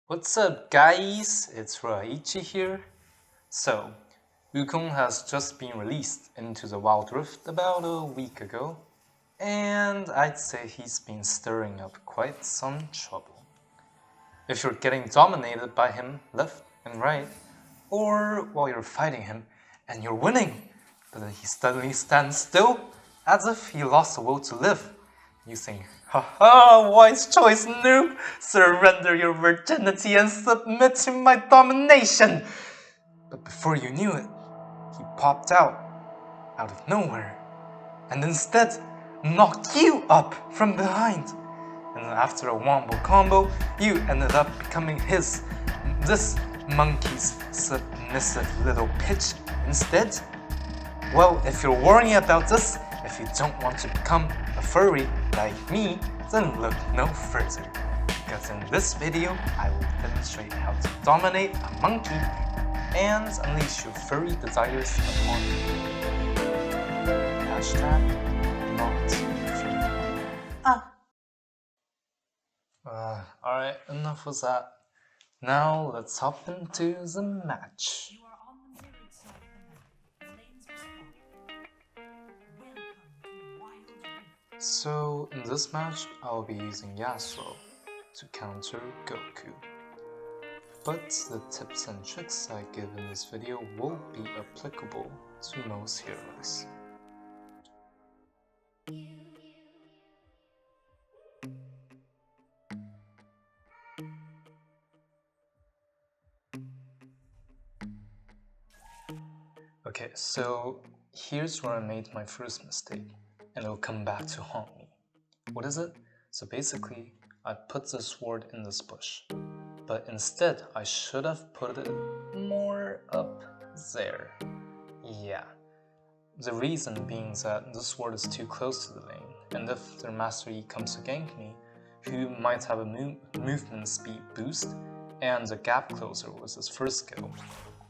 What's up guys, it's Raichi here. So, WINKu has just been released into the Wild Rift about a week ago, and I'd say he's been stirring up quite some trouble. If you're getting dominated by him left and right, or while you're fighting him and you're winning, but then he suddenly stands still as if he lost the will to live, you think, haha, wise choice, noob! Surrender your virginity and submit to my domination! But before you knew it, he popped out of nowhere, and instead knocked you up from behind. And after a wombo combo, you ended up becoming this monkey's submissive little bitch instead. Well, if you're worrying about this, if you don't want to become a furry like me, then look no further. Because in this video, I will demonstrate how to dominate a monkey and unleash your furry desires upon you. Hashtag not free. Alright, enough with that. Now let's hop into the match. So in this match, I'll be using Yasuo to counter Goku. But the tips and tricks I give in this video will be applicable to most heroes. Okay, so here's where I made my first mistake, and it'll come back to haunt me. What is it? So basically, I put the sword in this bush, but instead I should have put it more up there. Yeah. The reason being that the sword is too close to the lane, and if their Master Yi comes to gank me, who might have a movement speed boost and a gap closer was his first skill,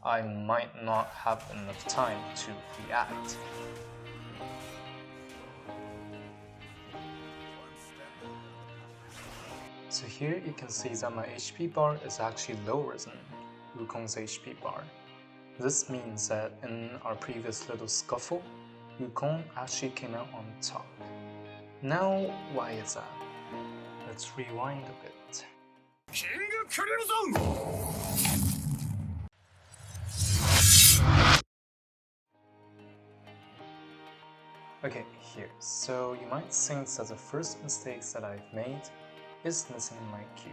I might not have enough time to react. So here you can see that my HP bar is actually lower than Wukong's HP bar. This means that in our previous little scuffle, Wukong actually came out on top. Now, why is that? Let's rewind a bit. Okay, here. So you might think that the first mistake that I've made is missing my Q.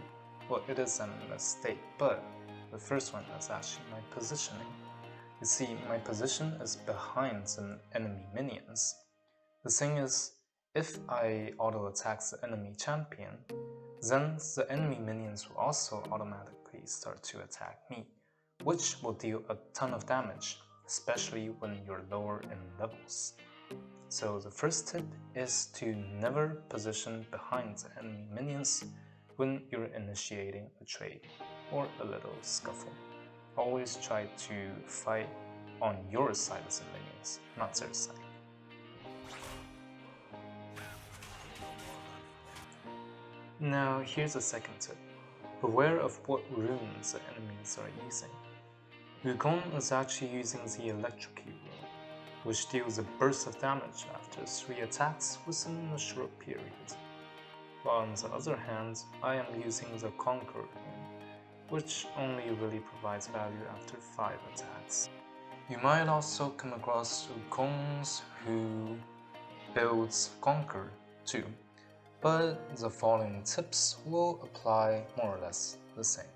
Well, it is a mistake, but the first one is actually my positioning. You see, my position is behind the enemy minions. The thing is, if I auto-attack the enemy champion, then the enemy minions will also automatically start to attack me, which will deal a ton of damage, especially when you're lower in levels. So the first tip is to never position behind the enemy minions when you're initiating a trade or a little scuffle. Always try to fight on your side of the minions, not their side. Now here's a second tip. Beware of what runes the enemies are using. Wukong is actually using the Electrocute rune, which deals a burst of damage after 3 attacks within a short period. While on the other hand, I am using the Conquer rune, which only really provides value after 5 attacks. You might also come across Wukongs who builds Conquer too, but the following tips will apply more or less the same.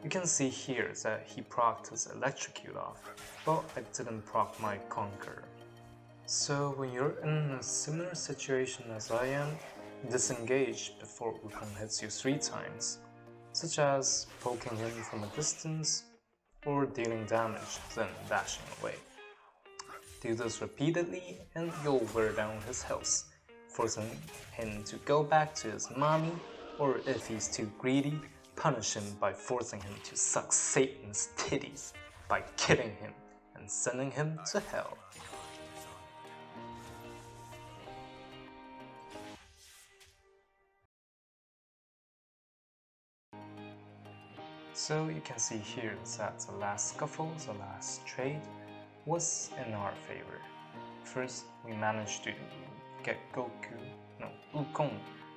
You can see here that he procced his Electrocute off, but I didn't proc my Conquer. So when you're in a similar situation as I am, disengage before Wukong hits you 3 times, such as poking him from a distance or dealing damage, then dashing away. Do this repeatedly and you'll wear down his health, forcing him to go back to his mommy, or if he's too greedy, punish him by forcing him to suck Satan's titties by killing him and sending him to hell. So you can see here that the last scuffle, the last trade, was in our favor. First, we managed to get Wukong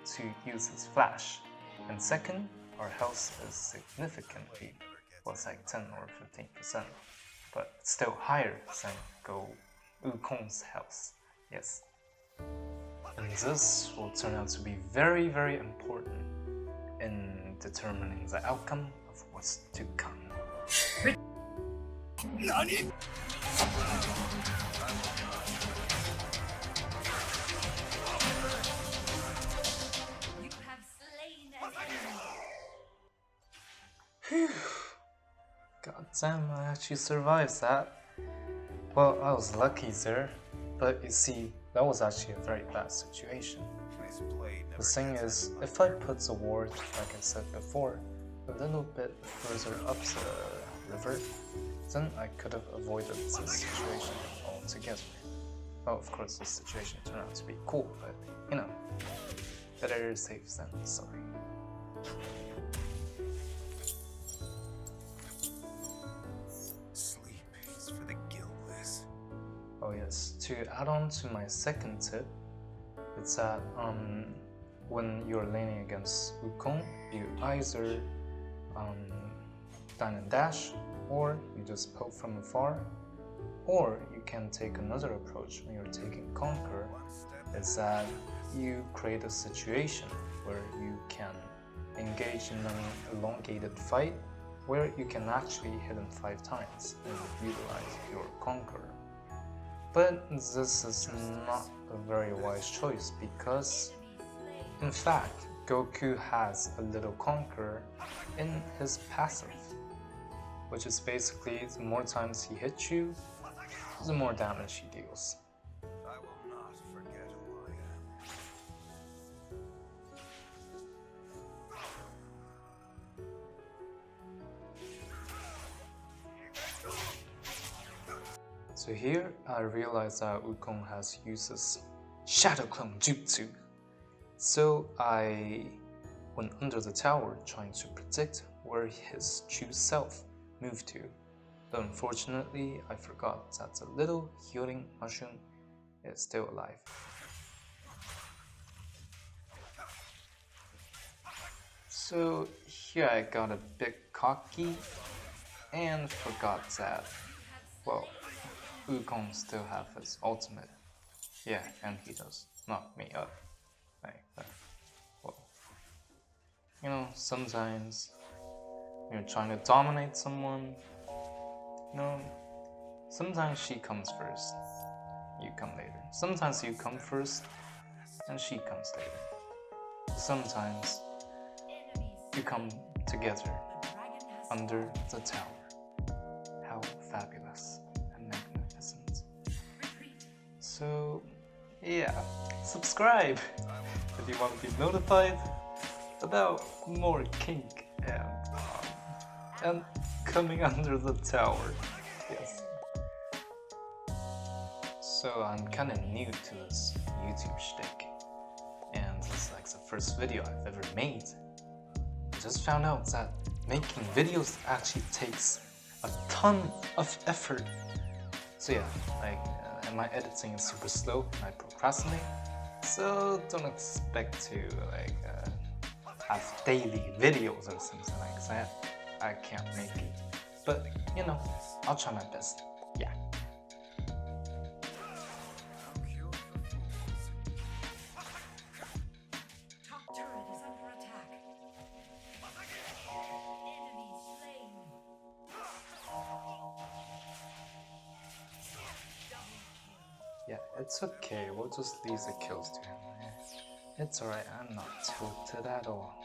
to use his flash, and second, our health is significantly, was like 10 or 15%, but still higher than Wukong's health. Yes. And this will turn out to be very, very important in determining the outcome of what's to come. NANI?! God damn, I actually survived that. Well, I was lucky there, but you see, that was actually a very bad situation. The thing is, if I put the ward, like I said before, a little bit further up the river, then I could have avoided this situation altogether. Well, of course, this situation turned out to be cool, but you know, better safe than sorry. Sleep is for the guiltless. Oh yes, to add on to my second tip, it's that when you're laning against Wukong, you either dine and dash, or you just poke from afar, or you can take another approach when you're taking Conquer, is that you create a situation where you can engage in an elongated fight where you can actually hit him 5 times and utilize your Conquer. But this is not a very wise choice because, in fact, Goku has a little Conquer in his passive, which is basically the more times he hits you, the more damage he deals. I will not forget who I am. So here I realized that Wukong has uses Shadow Clone Jutsu. So I went under the tower trying to predict where his true self moved to. But unfortunately, I forgot that the little healing mushroom is still alive. So here I got a bit cocky and forgot that, well, Wukong still have his ultimate. Yeah, and he does knock me up. Well, you know, sometimes when you're trying to dominate someone, you know, sometimes she comes first, you come later. Sometimes you come first, and she comes later. Sometimes you come together under the tower. How fabulous and magnificent. So, yeah, subscribe if you want to be notified about more kink and coming under the tower. Yes. So I'm kind of new to this YouTube shtick, and this is like the first video I've ever made. I just found out that making videos actually takes a ton of effort. So yeah, and my editing is super slow and I procrastinate. So don't expect to have daily videos or something like that. I can't make it, but you know, I'll try my best. Yeah. Top turret is under attack. Enemy slain. Yeah, it's okay. We'll just leave the kills to him. It's alright. I'm not tilted at all.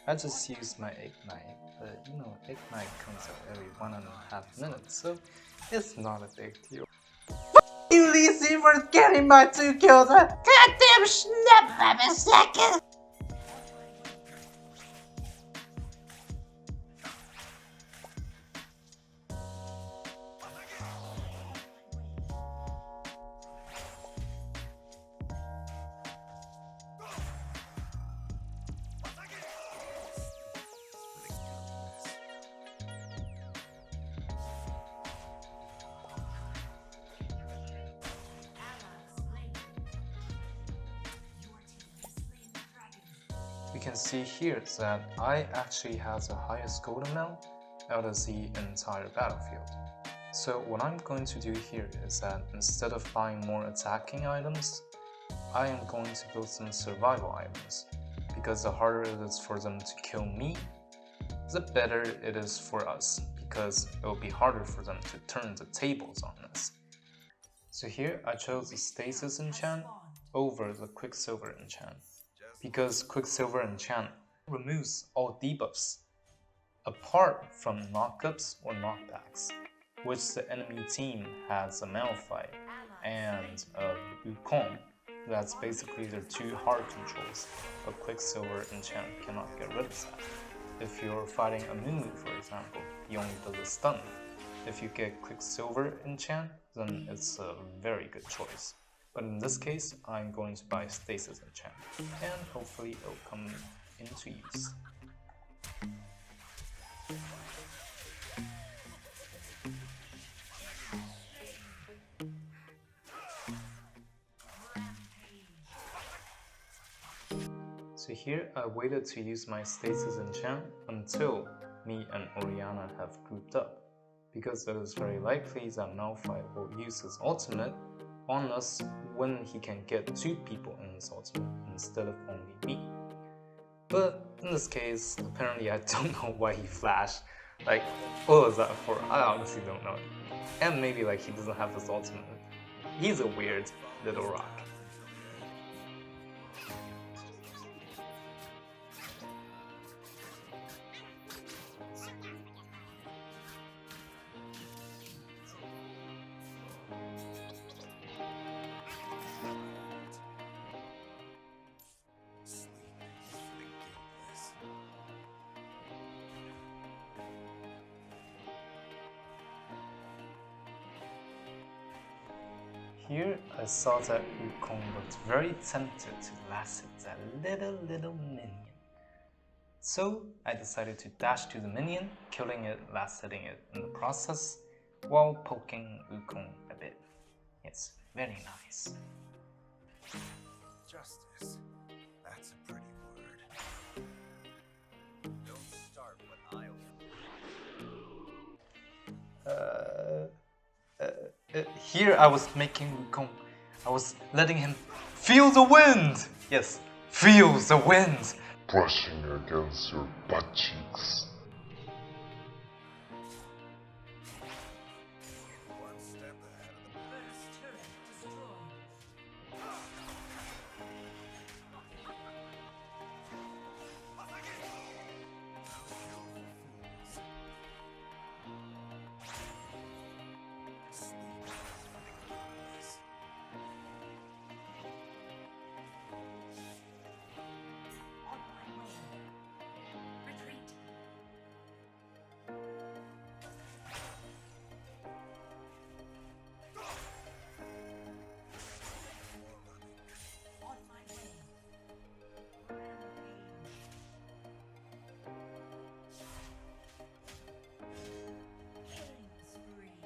I just used my Ignite, but you know, Ignite comes out every 1.5 minutes, so it's not a big deal. You lazy for getting my 2 kills. Goddamn snap of a second. can see here that I actually have the highest gold amount out of the entire battlefield. So what I'm going to do here is that instead of buying more attacking items, I am going to build some survival items, because the harder it is for them to kill me, the better it is for us, because it will be harder for them to turn the tables on us. So here I chose the Stasis enchant over the Quicksilver enchant, because Quicksilver enchant removes all debuffs apart from knockups or knockbacks, which the enemy team has a Malphite and a Wukong. That's basically their two hard controls, but Quicksilver enchant cannot get rid of that. If you're fighting a Mumu, for example, he only does a stun. If you get Quicksilver enchant, then it's a very good choice. But in this case, I'm going to buy Stasis enchant, and hopefully it'll come into use. So here I waited to use my Stasis enchant until me and Oriana have grouped up, because it is very likely that Malphite will use his ultimate on us when he can get 2 people in his ultimate instead of only me. But in this case, apparently I don't know why he flashed. Like, what was that for? I honestly don't know. And maybe like he doesn't have his ultimate. He's a weird little rock. Here I saw that Wukong looked very tempted to lasso that little minion. So I decided to dash to the minion, killing it, lassoing it in the process, while poking Wukong a bit. Yes, very nice. Justice. That's a pretty word. Don't start what I Here I was making Wukong, I was letting him feel the wind! Yes, feel the wind! Brushing against your butt cheeks. one step ahead of the First turret destroyed. On my way. Retreat. On my way. Rampage. Killing spree.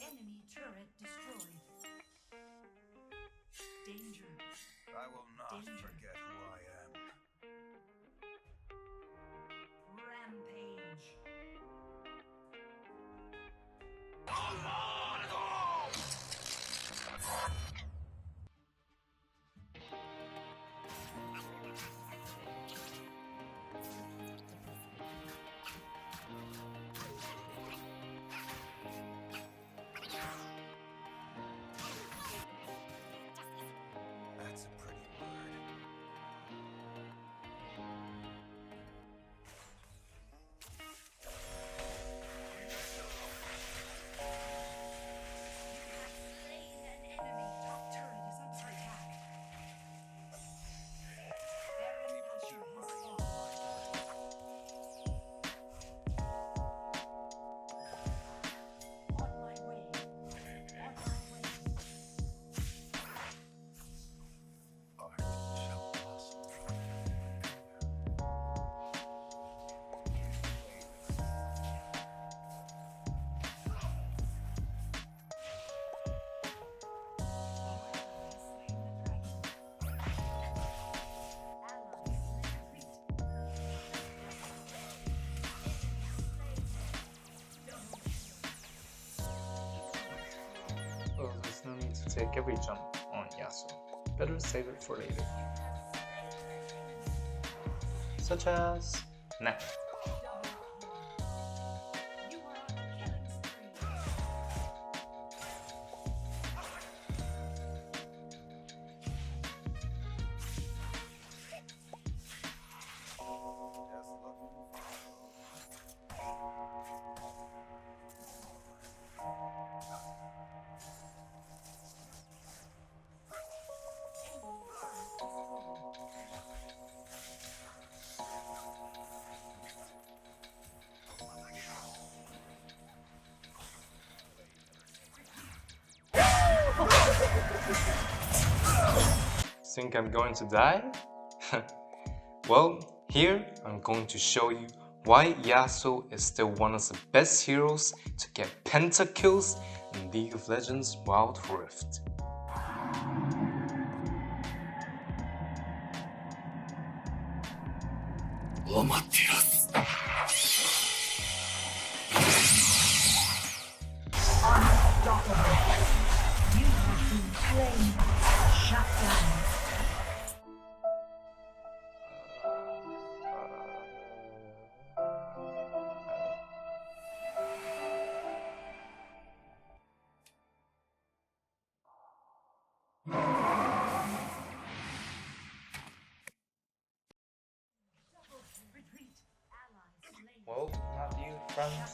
Enemy turret destroyed. Danger. I will not Danger. forget who I am. Rampage. That's a pretty word. take every jump on Yasuo. Better save it for later. Such as now. You are on a killing spree. Just looking for Think I'm going to die? Well, here I'm going to show you why Yasuo is still one of the best heroes to get pentakills in League of Legends Wild Rift. Unstoppable. You have been slain. Shut down. Retreat. Allies slain. Well, not you, friends.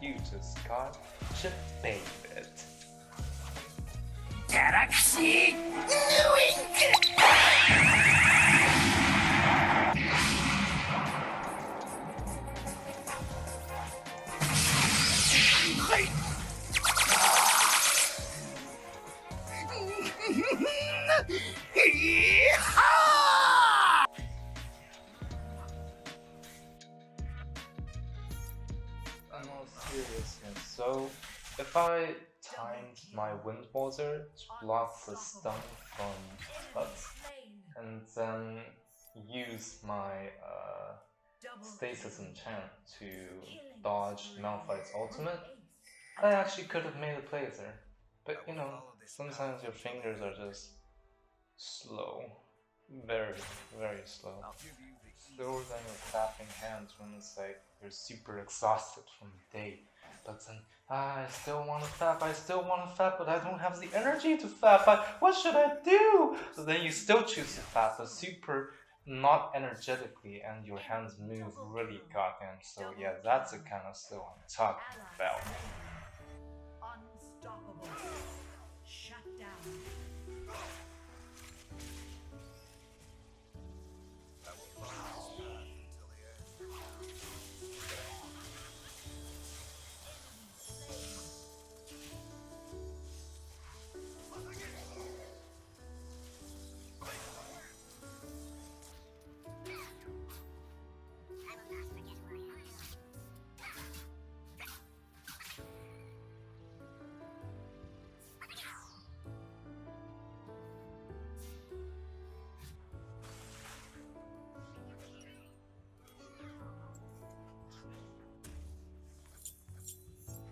You just got debated. Galaxy I'm all seriousness. So, if I timed my wind water to block the stun from Butts, and then use my stasis enchant to dodge Malphite's ultimate, I actually could have made a play there. But you know, sometimes your fingers are just slow. Very, very slow. I'll give you the Slower than your clapping hands when it's like you're super exhausted from the day. But then, I still want to fap, but I don't have the energy to fap. What should I do? So then you still choose to fap, but super not energetically, and your hands move really goddamn slow. Yeah, that's the kind of slow I'm talking about. Unstoppable. Shut down. I will follow this path until the end.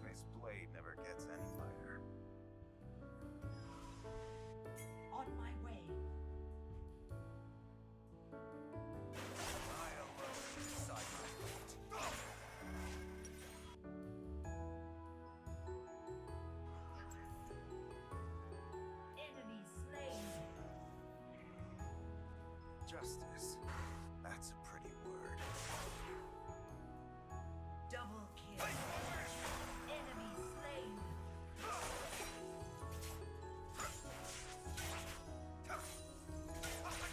This blade never gets any lighter. On my way. I alone decide my fate. Enemy slain. Justice. That's a pretty word. Double kill. Enemy slain. The dragon has fallen.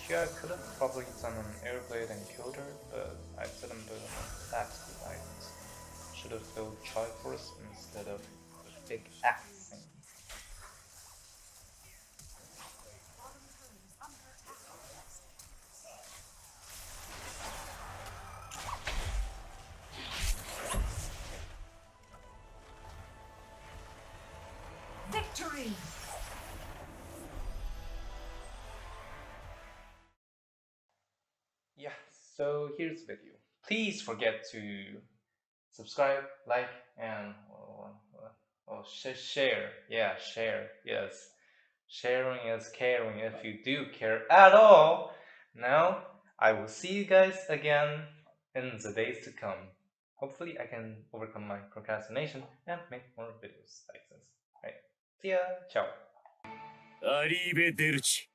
Yeah, I could have probably done an airblade and killed her, but I didn't build enough axe items. Should have built Triforce instead of the big axe thing. So here's the video. Please forget to subscribe, like, and share. Yeah, share. Yes. Sharing is caring if you do care at all. Now, I will see you guys again in the days to come. Hopefully, I can overcome my procrastination and make more videos like this. Right. See ya. Ciao. アリーベ・デルチ